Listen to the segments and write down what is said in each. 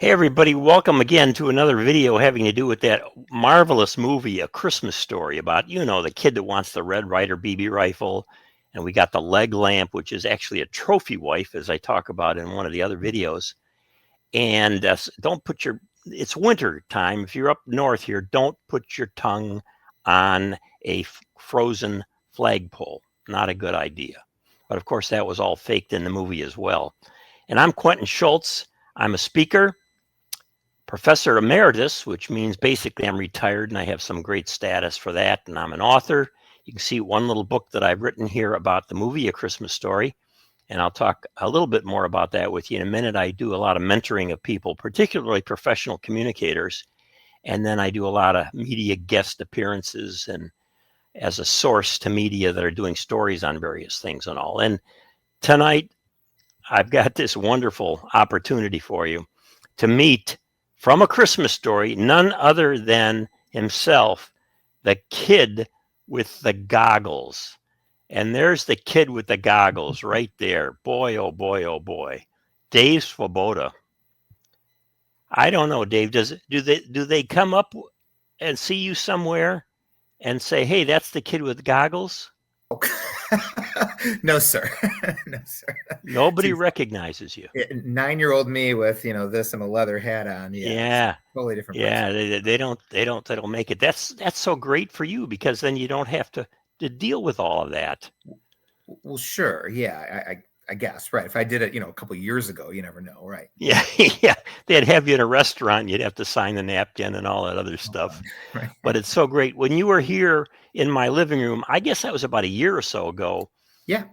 Hey everybody, welcome again to another video having to do with that marvelous movie, A Christmas Story, about, the kid that wants the Red Ryder BB rifle. And we got the leg lamp, which is actually a trophy wife, as I talk about in one of the other videos. And it's winter time. If you're up north here, don't put your tongue on a frozen flagpole. Not a good idea. But of course, that was all faked in the movie as well. And I'm Quentin Schultz. I'm a speaker. Professor Emeritus, which means basically I'm retired and I have some great status for that, and I'm an author. You can see one little book that I've written here about the movie A Christmas Story, and I'll talk a little bit more about that with you in a minute. I do a lot of mentoring of people, particularly professional communicators, and then I do a lot of media guest appearances and as a source to media that are doing stories on various things and all. And tonight, I've got this wonderful opportunity for you to meet, from A Christmas Story, none other than himself, the kid with the goggles. And there's the kid with the goggles right there. Boy, oh boy, oh boy. Dave Svoboda. I don't know, Dave, do they come up and see you somewhere and say, "Hey, that's the kid with goggles"? No, sir. No, sir. Nobody recognizes you. 9-year-old me with this and a leather hat on. Yeah. Totally different. Yeah, they don't make it. That's so great for you, because then you don't have to deal with all of that. Well, sure. Yeah, I guess, right. If I did it, a couple of years ago, you never know, right? Yeah, yeah. They'd have you in a restaurant, you'd have to sign the napkin and all that other stuff. Right. But it's so great. When you were here in my living room, I guess that was about a year or so ago. Yeah.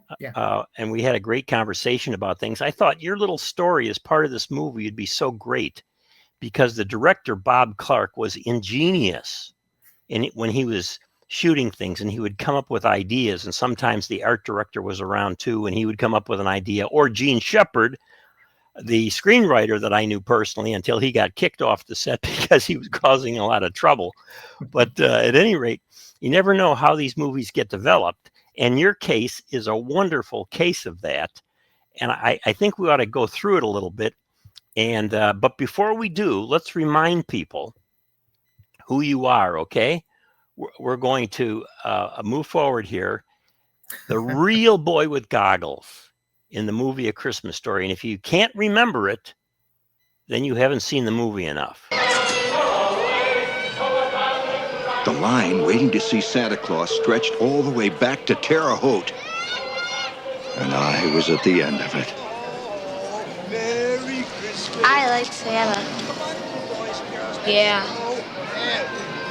And we had a great conversation about things. I thought your little story as part of this movie would be so great, because the director, Bob Clark, was ingenious when he was shooting things, and he would come up with ideas, and sometimes the art director was around too, and he would come up with an idea, or Gene Shepard, the screenwriter that I knew personally until he got kicked off the set because he was causing a lot of trouble. But at any rate, you never know how these movies get developed, and your case is a wonderful case of that, and I think we ought to go through it a little bit. And but before we do, let's remind people who you are, okay? We're going to move forward here. The real boy with goggles in the movie A Christmas Story. And if you can't remember it, then you haven't seen the movie enough. The line waiting to see Santa Claus stretched all the way back to Terre Haute. And I was at the end of it. I like Santa. Yeah.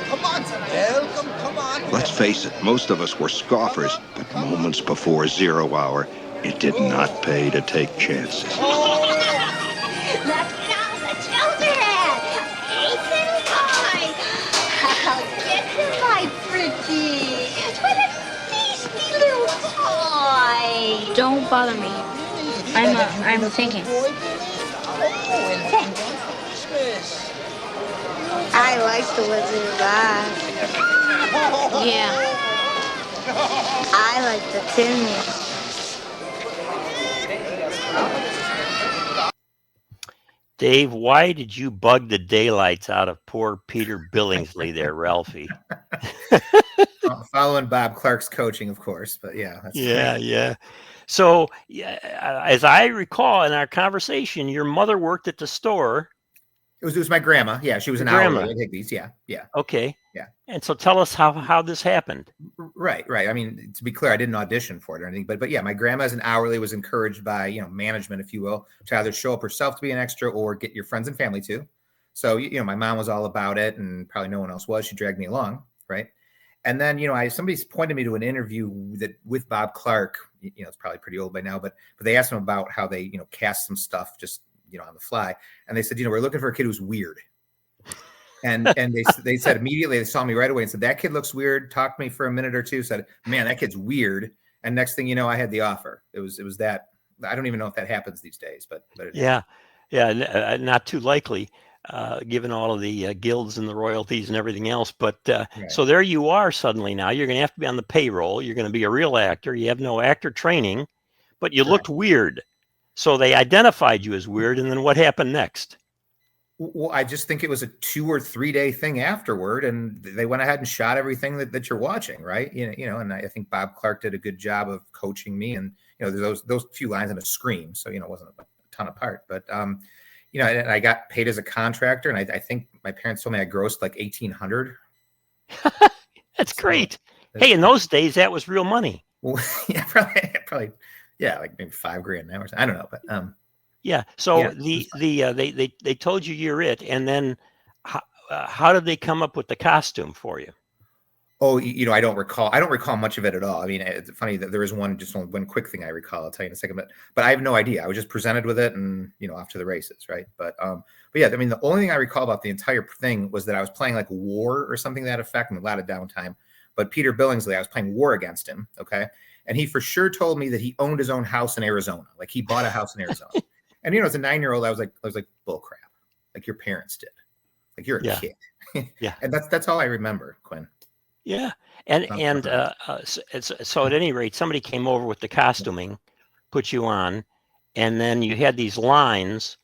Come on, welcome, come on. Let's face it, most of us were scoffers, but moments before 0 hour, it did not pay to take chances. Let's go, the children! Ethan boy! I'll get you, my pretty. What a tasty little toy. Don't bother me. I'm thinking. I like the Wizard of Oz. Yeah. I like the Tin Man. Dave, why did you bug the daylights out of poor Peter Billingsley there, Ralphie? Following Bob Clark's coaching, of course, but yeah. Yeah. So, as I recall in our conversation, your mother worked at the store. It was my grandma. Yeah, she was an hourly at Higbee's. Yeah. Okay. Yeah. And so tell us how this happened. Right. I mean, to be clear, I didn't audition for it or anything, but yeah, my grandma as an hourly was encouraged by, management, if you will, to either show up herself to be an extra or get your friends and family to. So, my mom was all about it, and probably no one else was. She dragged me along. Right. And then, somebody's pointed me to an interview with Bob Clark. It's probably pretty old by now, but they asked him about how they, cast some stuff just, on the fly. And they said, we're looking for a kid who's weird. And they said immediately, they saw me right away and said, that kid looks weird. Talked to me for a minute or two, said, man, that kid's weird. And next thing you know, I had the offer. It was that. I don't even know if that happens these days, but yeah, not too likely, given all of the guilds and the royalties and everything else. But right. So there you are suddenly now. You're going to have to be on the payroll. You're going to be a real actor. You have no actor training, but you looked weird. So they identified you as weird, and then what happened next? Well, I just think it was a 2 or 3 day thing afterward, and they went ahead and shot everything that you're watching, right? And I think Bob Clark did a good job of coaching me, and those few lines in a scream, so it wasn't a ton apart, but and I got paid as a contractor, and I think my parents told me I grossed like 1,800. That's great. Hey, in those days, that was real money. Well, yeah, probably, yeah, like maybe $5,000 now or something. I don't know, but yeah. So yeah, they told you you're it, and then how did they come up with the costume for you? Oh, I don't recall much of it at all. I mean, it's funny that there is one quick thing I recall. I'll tell you in a second, but I have no idea. I was just presented with it, and off to the races, right? But yeah, I mean, the only thing I recall about the entire thing was that I was playing like war or something to that effect, and a lot of downtime. But Peter Billingsley, I was playing war against him, okay, and he for sure told me that he owned his own house in Arizona, like he bought a house in Arizona. And as a 9-year-old, I was like, bull crap, like your parents did, like you're a kid, yeah, and that's all I remember, Quinn. Yeah, so at any rate, somebody came over with the costuming, put you on, and then you had these lines,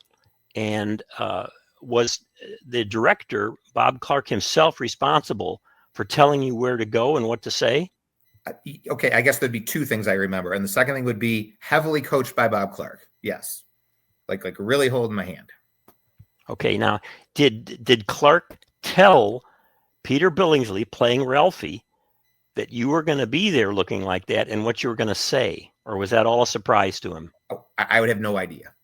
and was the director, Bob Clark himself, responsible for telling you where to go and what to say? Okay, I guess there'd be two things I remember, and the second thing would be heavily coached by Bob Clark. Yes, like really holding my hand. Okay, now did Clark tell Peter Billingsley playing Ralphie that you were going to be there looking like that and what you were going to say, or was that all a surprise to him? Oh, I would have no idea.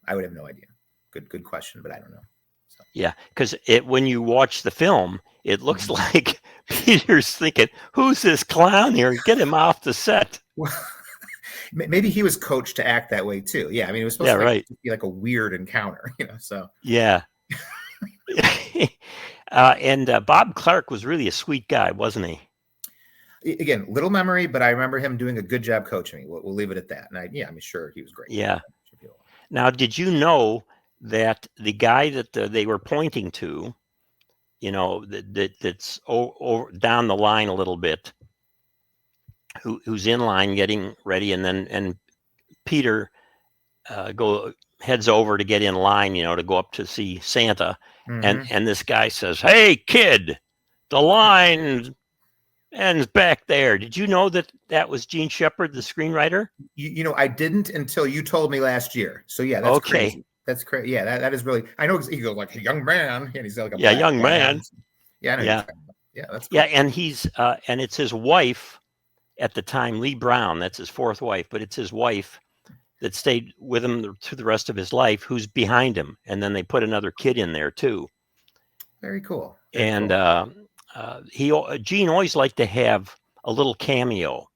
Good question, but I don't know. So. Yeah, because when you watch the film, it looks like Peter's thinking, "Who's this clown here? Get him off the set." Well, maybe he was coached to act that way too. Yeah, I mean, it was supposed to be like a weird encounter, So yeah. And Bob Clark was really a sweet guy, wasn't he? Again, little memory, but I remember him doing a good job coaching me. We'll leave it at that. And I'm sure he was great. Yeah. Now, did you know that the guy that they were pointing to, that's over down the line a little bit, who's in line getting ready, and Peter heads over to get in line, to go up to see Santa. Mm-hmm. And this guy says, "Hey, kid, the line ends back there." Did you know that was Gene Shepard, the screenwriter? I didn't until you told me last year. So yeah, that's okay. Crazy. That's crazy. Yeah, that is really. I know he goes like a young man, and he's like a young man. Yeah, I know yeah, that's cool. Yeah, and he's and it's his wife at the time, Lee Brown. That's his fourth wife, but it's his wife that stayed with him through the rest of his life, who's behind him, and then they put another kid in there too. Very cool. And Gene always liked to have a little cameo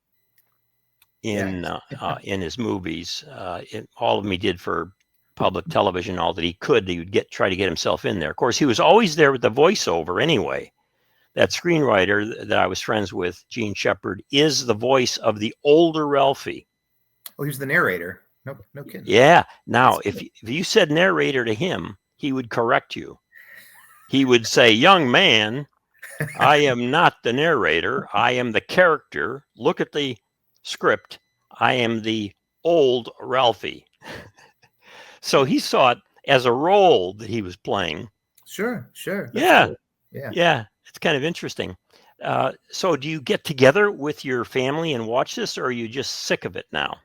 in his movies. All of them he did for public television, all that he could. He would try to get himself in there. Of course, he was always there with the voiceover anyway. That screenwriter that I was friends with, Gene Shepard, is the voice of the older Ralphie. Oh, he was the narrator. No kidding. Yeah. Now, if you said narrator to him, he would correct you. He would say, "Young man, I am not the narrator. I am the character. Look at the script. I am the old Ralphie." So he saw it as a role that he was playing. Sure. Yeah. Cool. Yeah. It's kind of interesting. So do you get together with your family and watch this, or are you just sick of it now?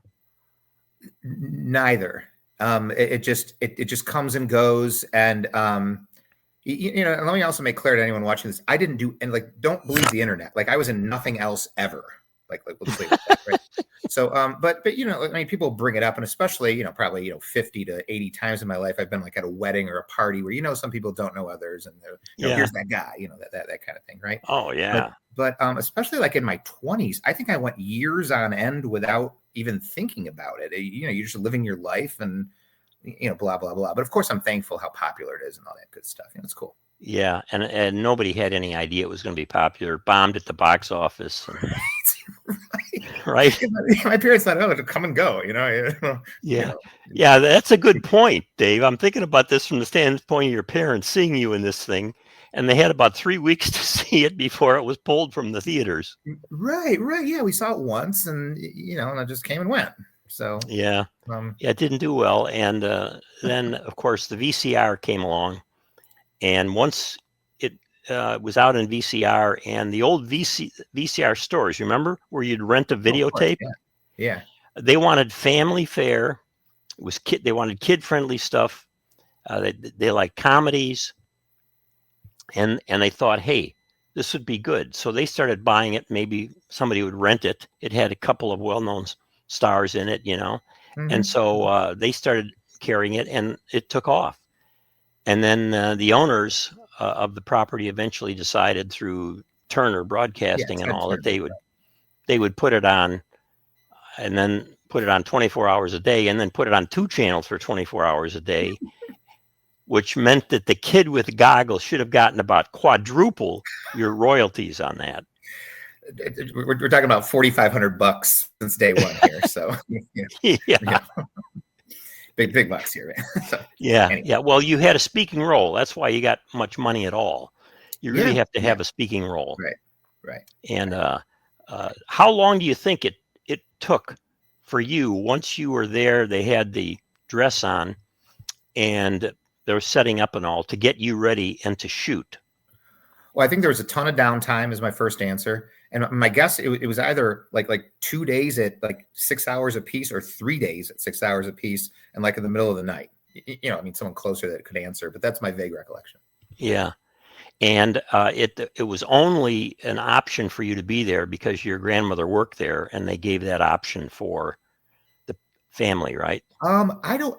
Neither. It just comes and goes, and let me also make clear to anyone watching this, I didn't do, and don't believe the internet. I was in nothing else ever. We'll say that, right? So, but I mean, people bring it up, and especially, probably 50 to 80 times in my life, I've been at a wedding or a party where some people don't know others, and here's that guy, that kind of thing, right? Oh yeah. But especially in my 20s, I think I went years on end without even thinking about it. You're just living your life, and blah blah blah. But of course, I'm thankful how popular it is and all that good stuff. It's cool. Yeah, and nobody had any idea it was going to be popular. Bombed at the box office. Right. My parents thought, "Oh, it'll come and go," Yeah. Yeah, that's a good point, Dave. I'm thinking about this from the standpoint of your parents seeing you in this thing, and they had about 3 weeks to see it before it was pulled from the theaters. Right. Yeah, we saw it once, and and it just came and went. So yeah, it didn't do well, and then of course the VCR came along, And once it was out in VCR, and the old VCR stores, remember, where you'd rent a Oh, of course, videotape? yeah. They wanted family fare. It was they wanted kid-friendly stuff. They like comedies, and they thought, hey, this would be good. So they started buying it. Maybe somebody would rent it. It had a couple of well-known stars in it, and so they started carrying it, and it took off. And then the owners of the property eventually decided, through Turner Broadcasting and all, that they would put it on, and then put it on 24 hours a day, and then put it on 2 channels for 24 hours a day, which meant that the kid with goggles should have gotten about quadruple your royalties on that. We're talking about $4,500 since day one here. So Yeah. Big bucks here, man. So, Yeah. anyway. Yeah. Well, you had a speaking role. That's why you got much money at all. You really have to have a speaking role. Right. And how long do you think it took for you, once you were there, they had the dress on and they were setting up and all, to get you ready and to shoot? Well, I think there was a ton of downtime is my first answer. And my guess, it was either like 2 days at like 6 hours a piece, or 3 days at 6 hours a piece, and like in the middle of the night. I mean, someone closer that could answer, but that's my vague recollection. Yeah. And it was only an option for you to be there because your grandmother worked there, and they gave that option for the family, right?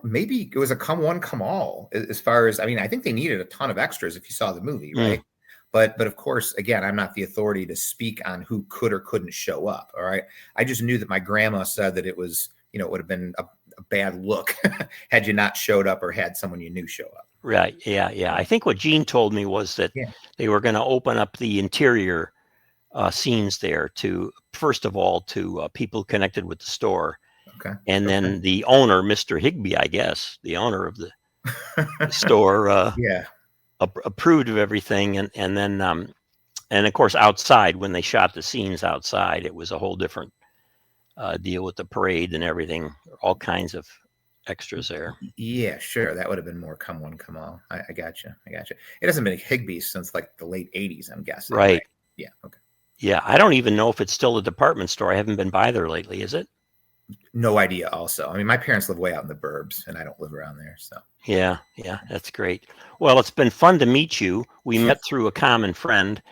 Maybe it was a come one, come all, as far as, I mean, I think they needed a ton of extras if you saw the movie, right? But of course, again, I'm not the authority to speak on who could or couldn't show up. All right. I just knew that my grandma said that it was, it would have been a bad look had you not showed up or had someone you knew show up. Right. Yeah. Yeah. I think what Gene told me was that they were going to open up the interior scenes there to, first of all, to people connected with the store. Okay. And then the owner, Mr. Higbee, I guess, the owner of the store, approved of everything. And then, and of course, outside, when they shot the scenes outside, it was a whole different deal with the parade and everything, all kinds of extras there. Yeah, sure. That would have been more come one, come all. I got you. It hasn't been Higbee's since like the late 80s, I'm guessing. Right. Yeah. Okay. Yeah. I don't even know if it's still a department store. I haven't been by there lately. Is it? No idea also. I mean, my parents live way out in the burbs, and I don't live around there. So yeah, that's great. Well, it's been fun to meet you. We met through a common friend,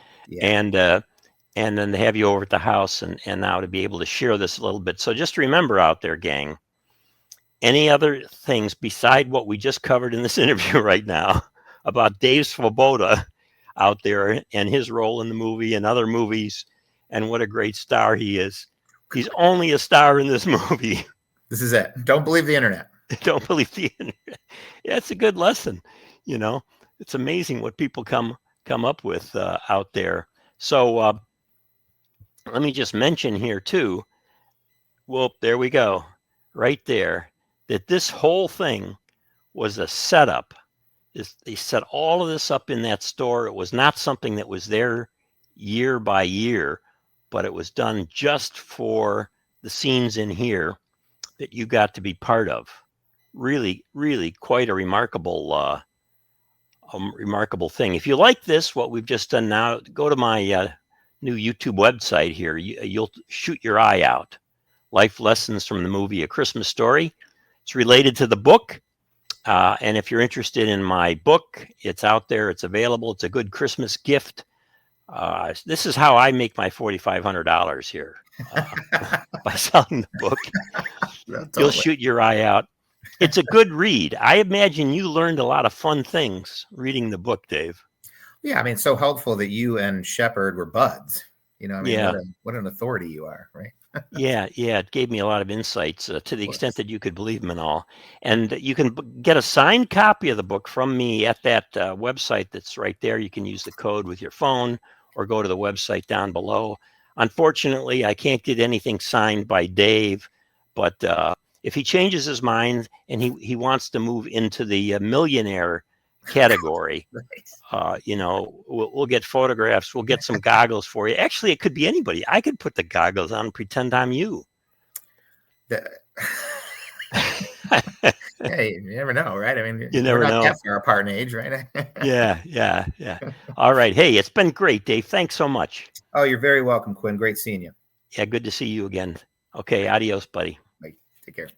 and then to have you over at the house, and now to be able to share this a little bit. So just remember out there, gang, any other things beside what we just covered in this interview right now about Dave Svoboda out there and his role in the movie and other movies, and what a great star he is. He's only a star in this movie. This is it. Don't believe the internet. Don't believe the internet. Yeah, it's a good lesson. It's amazing what people come up with out there. So let me just mention here too. Well, there we go, right there. That this whole thing was a setup. They set all of this up in that store. It was not something that was there year by year, but it was done just for the scenes in here that you got to be part of. Really, really quite a remarkable thing. If you like this, what we've just done now, go to my new YouTube website here. You'll shoot your eye out. Life Lessons from the Movie A Christmas Story. It's related to the book. And if you're interested in my book, it's out there. It's available. It's a good Christmas gift. This is how I make my $4,500 here by selling the book. You'll shoot your eye out. It's a good read. I imagine you learned a lot of fun things reading the book, Dave. Yeah, I mean, it's so helpful that you and Shepard were buds. What an authority you are, right? Yeah, it gave me a lot of insights to the extent that you could believe them and all. And you can get a signed copy of the book from me at that website that's right there. You can use the code with your phone or go to the website down below. Unfortunately, I can't get anything signed by Dave, but if he changes his mind and he wants to move into the millionaire category, we'll get photographs. We'll get some goggles for you. Actually, it could be anybody. I could put the goggles on and pretend I'm you. Hey, you never know, right? I mean, You we're never not know. that far apart in age, right? Yeah. All right. Hey, it's been great, Dave. Thanks so much. Oh, you're very welcome, Quinn. Great seeing you. Yeah, good to see you again. Okay, adios, buddy. Bye. Take care.